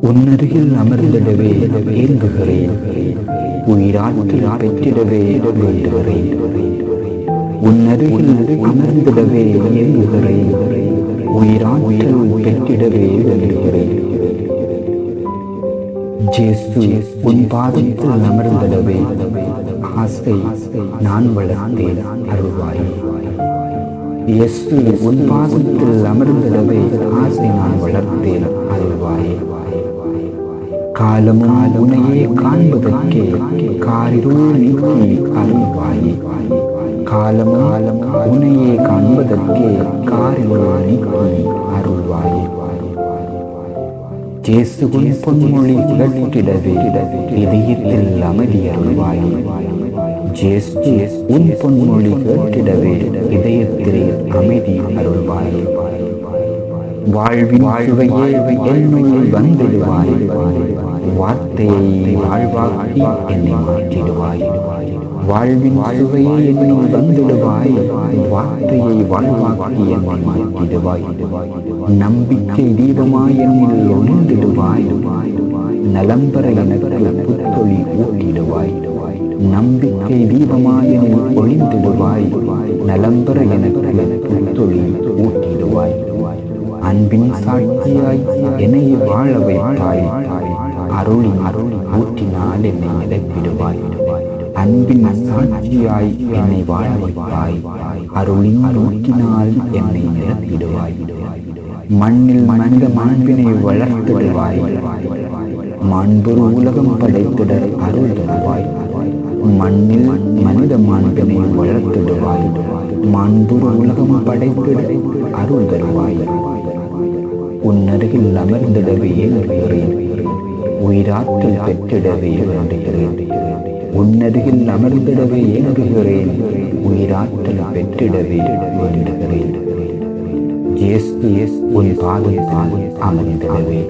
உன்னருகில் அமர்ந்திடவே ஏங்குகிறேன், உயிராற்றல் பெற்றிடவே வேண்டுகிறேன். உன்னருகில் அமர்ந்திடவே ஏங்குகிறேன், உயிராற்றல் பெற்றிடவே வேண்டுகிறேன். ஜேசு உன் பாதத்தில் அமர்ந்திடவே ஆசை நான் வளர்த்தேன், அருள்வாயே. இயேசு உன் பாதத்தில் அமர்ந்திடவே ஆசை நான் வளர்த்தேன், அருள்வாயே. காலமும் உன்னையே காண்பதற்கே காரிருள் நீக்கி அருள்வாயே. காலமும் உன்னையே காண்பதற்கே காரிருள் நீக்கி அருள்வாயே. இயேசுவின் பொன்மொழி கேட்டிடவே இதயத்தில் அமைதி அருள்வாயே. இயேசு உன் பொன்மொழி கேட்டிடவே இதயத்தில் அமைதி அருள்வாயே. வாழ்வின் சுவையே என்னுள் வந்திடுவாய், வார்த்தையை வாழ்வாக்கி என்னை மாற்றிடுவாய். வாழ்வின் சுவையே என்னுள் வந்திடுவாய், வார்த்தையை வாழ்வாக்கி என்னை மாற்றிடுவாய். நம்பிக்கை தீபமாய் என்னில் ஒளிந்திடுவாய், நலம்பெற எனக்கு புத்தொளி ஊட்டிடுவாய். நம்பிக்கை தீபமாய் என்னில் ஒளிந்திடுவாய், நலம்பெற எனக்கு புத்தொளி ஊட்டிடுவாய். அன்பின் சாட்சியாய் என்னை வாழ வைத்தாய், அருளின் ஊற்றினால் என்னை நிரப்பிடுவாய். அன்பின் சாட்சியாய் என்னை வாழ வைத்தாய், அருளின் ஊற்றினால் என்னை நிரப்பிடுவாய். மண்ணில் மனித மாண்பினை வளர்த்திடுவாய், மாண்பொரு உலகம் படைத்திட அருள் தருவாய். மண்ணில் மனித மாண்பினை வளர்த்திடுவாய், மாண்பொரு உலகம் படைத்திட அருள் தருவாய். உன்னருகில் அமர்ந்திடவே ஏங்குகிறேன், உயிராற்றல் பெற்றிடவே வேண்டுகிறேன். உன்னருகில் அமர்ந்திடவே ஏங்குகிறேன், உயிராற்றல் பெற்றிடவே வேண்டுகிறேன். இயேசு உன் பாதத்தில் அமர்ந்திடவே